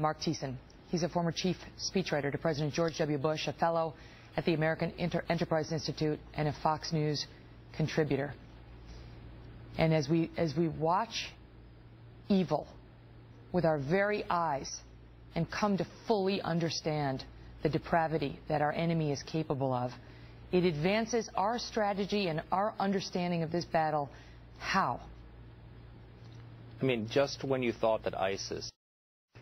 Mark Thiessen. He's a former chief speechwriter to President George W. Bush, a fellow at the American Enterprise Institute, and a Fox News contributor. And as we watch evil with our very eyes and come to fully understand the depravity that our enemy is capable of, it advances our strategy and our understanding of this battle. How? I mean, just when you thought that ISIS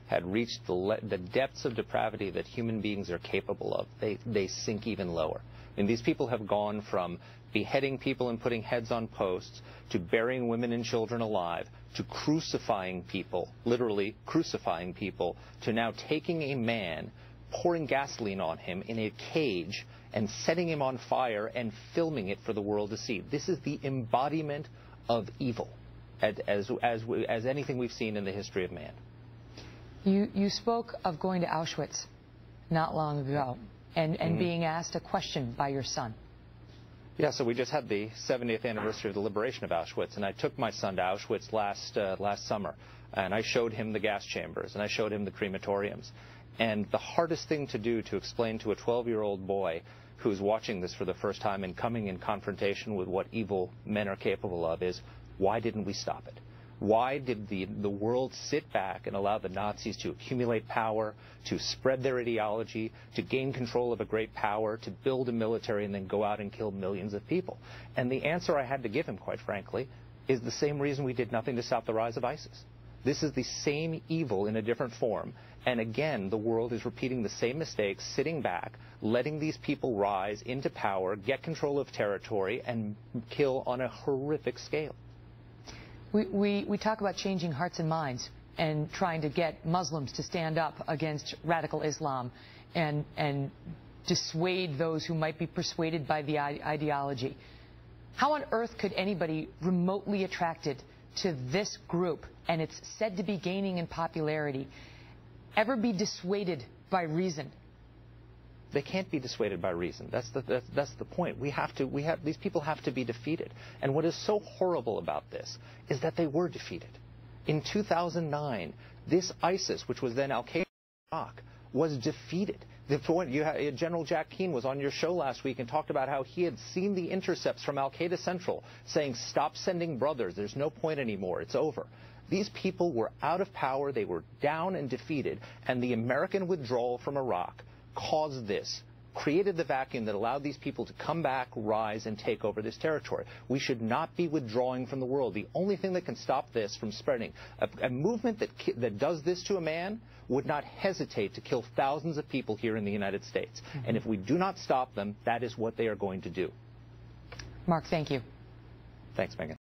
had reached the depths of depravity that human beings are capable of, they sink even lower. I mean, these people have gone from beheading people and putting heads on posts, to burying women and children alive, to crucifying people, literally crucifying people, to now taking a man, pouring gasoline on him in a cage and setting him on fire and filming it for the world to see. This is the embodiment of evil, as anything we've seen in the history of man. You spoke of going to Auschwitz not long ago and being asked a question by your son. Yeah, so we just had the 70th anniversary of the liberation of Auschwitz, and I took my son to Auschwitz last summer, and I showed him the gas chambers, and I showed him the crematoriums. And the hardest thing to do to explain to a 12-year-old boy who's watching this for the first time and coming in confrontation with what evil men are capable of is, why didn't we stop it? Why did the world sit back and allow the Nazis to accumulate power, to spread their ideology, to gain control of a great power, to build a military, and then go out and kill millions of people? And the answer I had to give him, quite frankly, is the same reason we did nothing to stop the rise of ISIS. This is the same evil in a different form. And again, the world is repeating the same mistakes, sitting back, letting these people rise into power, get control of territory, and kill on a horrific scale. We talk about changing hearts and minds and trying to get Muslims to stand up against radical Islam and dissuade those who might be persuaded by the ideology. How on earth could anybody remotely attracted to this group, and it's said to be gaining in popularity, ever be dissuaded by reason? They can't be dissuaded by reason. That's the point. These people have to be defeated. And what is so horrible about this is that they were defeated. In 2009, this ISIS, which was then Al-Qaeda in Iraq, was defeated. General Jack Keane was on your show last week and talked about how he had seen the intercepts from Al-Qaeda Central saying, stop sending brothers, there's no point anymore, it's over. These people were out of power, they were down and defeated, and the American withdrawal from Iraq caused this, created the vacuum that allowed these people to come back, rise, and take over this territory. We should not be withdrawing from the world. The only thing that can stop this from spreading, a movement that does this to a man would not hesitate to kill thousands of people here in the United States. And if we do not stop them, that is what they are going to do. Mark, thank you. Thanks, Megan.